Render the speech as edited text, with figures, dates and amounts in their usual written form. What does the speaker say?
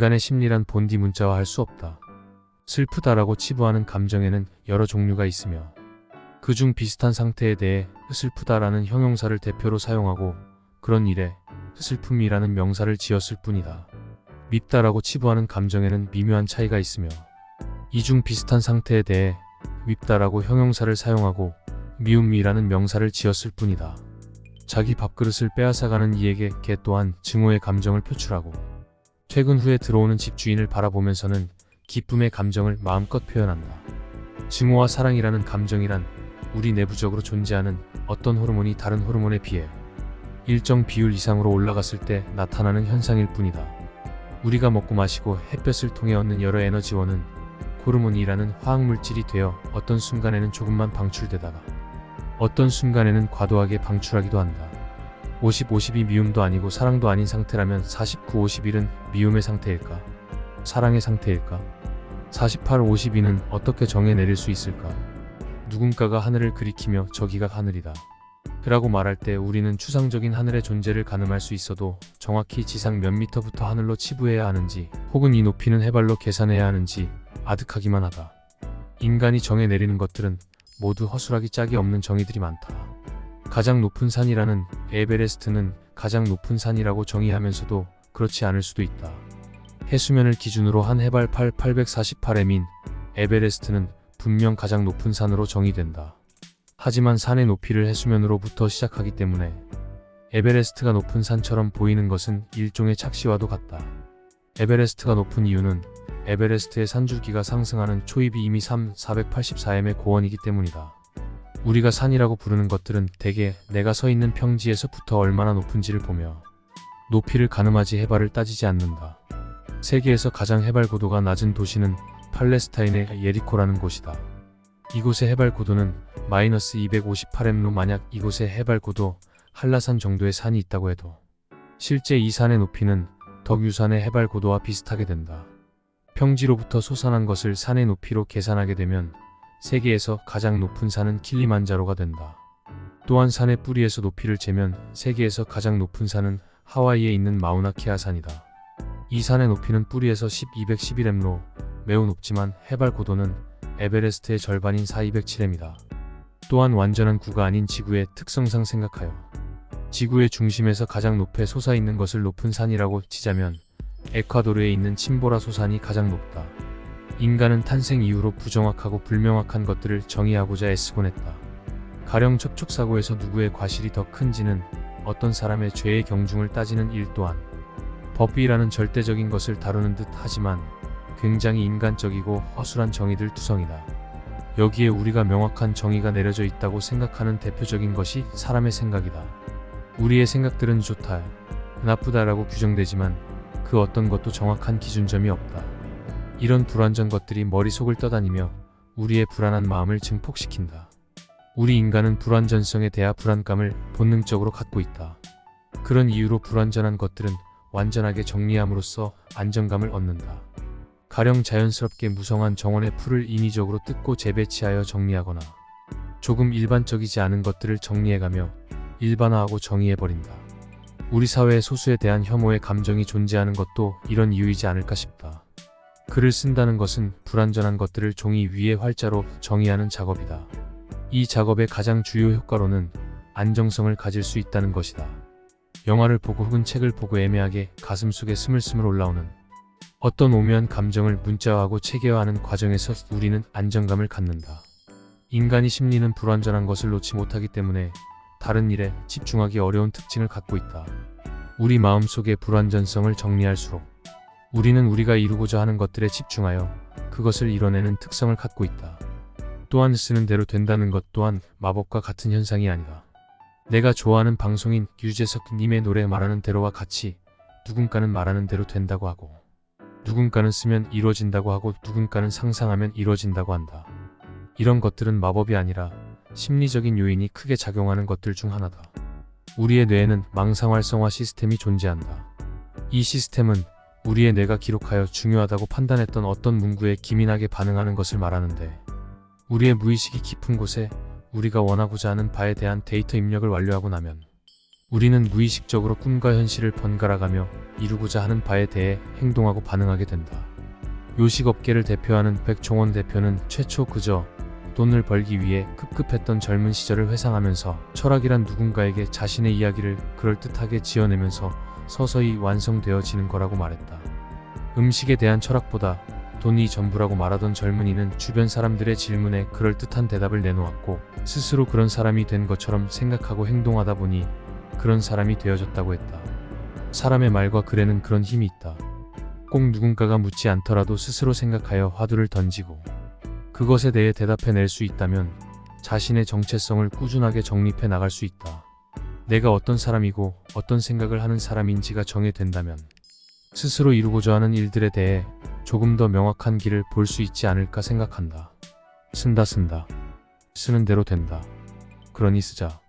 인간의 심리란 본디 문자화할 수 없다. 슬프다라고 치부하는 감정에는 여러 종류가 있으며 그중 비슷한 상태에 대해 슬프다라는 형용사를 대표로 사용하고 그런 일에 슬픔이라는 명사를 지었을 뿐이다. 밉다라고 치부하는 감정에는 미묘한 차이가 있으며 이 중 비슷한 상태에 대해 밉다라고 형용사를 사용하고 미움이라는 명사를 지었을 뿐이다. 자기 밥그릇을 빼앗아가는 이에게 개 또한 증오의 감정을 표출하고 퇴근 후에 들어오는 집주인을 바라보면서는 기쁨의 감정을 마음껏 표현한다. 증오와 사랑이라는 감정이란 우리 내부적으로 존재하는 어떤 호르몬이 다른 호르몬에 비해 일정 비율 이상으로 올라갔을 때 나타나는 현상일 뿐이다. 우리가 먹고 마시고 햇볕을 통해 얻는 여러 에너지원은 호르몬이라는 화학물질이 되어 어떤 순간에는 조금만 방출되다가 어떤 순간에는 과도하게 방출하기도 한다. 50-50이 미움도 아니고 사랑도 아닌 상태라면 49-51은 미움의 상태일까? 사랑의 상태일까? 48-52는 어떻게 정해내릴 수 있을까? 누군가가 하늘을 그리키며 저기가 하늘이다 라고 말할 때 우리는 추상적인 하늘의 존재를 가늠할 수 있어도 정확히 지상 몇 미터부터 하늘로 치부해야 하는지 혹은 이 높이는 해발로 계산해야 하는지 아득하기만 하다. 인간이 정해내리는 것들은 모두 허술하기 짝이 없는 정의들이 많다. 가장 높은 산이라는 에베레스트는 가장 높은 산이라고 정의하면서도 그렇지 않을 수도 있다. 해수면을 기준으로 한 해발 848m인 에베레스트는 분명 가장 높은 산으로 정의된다. 하지만 산의 높이를 해수면으로부터 시작하기 때문에 에베레스트가 높은 산처럼 보이는 것은 일종의 착시와도 같다. 에베레스트가 높은 이유는 에베레스트의 산줄기가 상승하는 초입이 이미 484m의 고원이기 때문이다. 우리가 산이라고 부르는 것들은 대개 내가 서 있는 평지에서부터 얼마나 높은지를 보며 높이를 가늠하지 해발을 따지지 않는다. 세계에서 가장 해발 고도가 낮은 도시는 팔레스타인의 예리코라는 곳이다. 이곳의 해발 고도는 마이너스 258m로 만약 이곳의 해발 고도 한라산 정도의 산이 있다고 해도 실제 이 산의 높이는 덕유산의 해발 고도와 비슷하게 된다. 평지로부터 솟아난 것을 산의 높이로 계산하게 되면 세계에서 가장 높은 산은 킬리만자로가 된다. 또한 산의 뿌리에서 높이를 재면 세계에서 가장 높은 산은 하와이에 있는 마우나케아 산이다. 이 산의 높이는 뿌리에서 211m로 매우 높지만 해발 고도는 에베레스트의 절반인 4207m이다. 또한 완전한 구가 아닌 지구의 특성상 생각하여 지구의 중심에서 가장 높게 솟아있는 것을 높은 산이라고 치자면 에콰도르에 있는 침보라소 산이 가장 높다. 인간은 탄생 이후로 부정확하고 불명확한 것들을 정의하고자 애쓰곤 했다. 가령 접촉사고에서 누구의 과실이 더 큰지는 어떤 사람의 죄의 경중을 따지는 일 또한 법이라는 절대적인 것을 다루는 듯 하지만 굉장히 인간적이고 허술한 정의들 투성이다. 여기에 우리가 명확한 정의가 내려져 있다고 생각하는 대표적인 것이 사람의 생각이다. 우리의 생각들은 좋다, 나쁘다라고 규정되지만 그 어떤 것도 정확한 기준점이 없다. 이런 불완전 것들이 머릿속을 떠다니며 우리의 불안한 마음을 증폭시킨다. 우리 인간은 불완전성에 대한 불안감을 본능적으로 갖고 있다. 그런 이유로 불완전한 것들은 완전하게 정리함으로써 안정감을 얻는다. 가령 자연스럽게 무성한 정원의 풀을 인위적으로 뜯고 재배치하여 정리하거나 조금 일반적이지 않은 것들을 정리해가며 일반화하고 정의해버린다. 우리 사회의 소수에 대한 혐오의 감정이 존재하는 것도 이런 이유이지 않을까 싶다. 글을 쓴다는 것은 불완전한 것들을 종이 위에 활자로 정의하는 작업이다. 이 작업의 가장 주요 효과로는 안정성을 가질 수 있다는 것이다. 영화를 보고 혹은 책을 보고 애매하게 가슴속에 스물스물 올라오는 어떤 오묘한 감정을 문자화하고 체계화하는 과정에서 우리는 안정감을 갖는다. 인간의 심리는 불완전한 것을 놓지 못하기 때문에 다른 일에 집중하기 어려운 특징을 갖고 있다. 우리 마음속의 불완전성을 정리할수록 우리는 우리가 이루고자 하는 것들에 집중하여 그것을 이뤄내는 특성을 갖고 있다. 또한 쓰는 대로 된다는 것 또한 마법과 같은 현상이 아니다. 내가 좋아하는 방송인 유재석님의 노래 말하는 대로와 같이 누군가는 말하는 대로 된다고 하고 누군가는 쓰면 이루어진다고 하고 누군가는 상상하면 이루어진다고 한다. 이런 것들은 마법이 아니라 심리적인 요인이 크게 작용하는 것들 중 하나다. 우리의 뇌에는 망상활성화 시스템이 존재한다. 이 시스템은 우리의 뇌가 기록하여 중요하다고 판단했던 어떤 문구에 기민하게 반응하는 것을 말하는데 우리의 무의식이 깊은 곳에 우리가 원하고자 하는 바에 대한 데이터 입력을 완료하고 나면 우리는 무의식적으로 꿈과 현실을 번갈아가며 이루고자 하는 바에 대해 행동하고 반응하게 된다. 요식업계를 대표하는 백종원 대표는 최초 그저 돈을 벌기 위해 급급했던 젊은 시절을 회상하면서 철학이란 누군가에게 자신의 이야기를 그럴듯하게 지어내면서 서서히 완성되어지는 거라고 말했다. 음식에 대한 철학보다 돈이 전부라고 말하던 젊은이는 주변 사람들의 질문에 그럴듯한 대답을 내놓았고 스스로 그런 사람이 된 것처럼 생각하고 행동하다 보니 그런 사람이 되어졌다고 했다. 사람의 말과 글에는 그런 힘이 있다. 꼭 누군가가 묻지 않더라도 스스로 생각하여 화두를 던지고 그것에 대해 대답해낼 수 있다면 자신의 정체성을 꾸준하게 정립해 나갈 수 있다. 내가 어떤 사람이고 어떤 생각을 하는 사람인지가 정해된다면 스스로 이루고자 하는 일들에 대해 조금 더 명확한 길을 볼 수 있지 않을까 생각한다. 쓴다. 쓰는 대로 된다. 그러니 쓰자.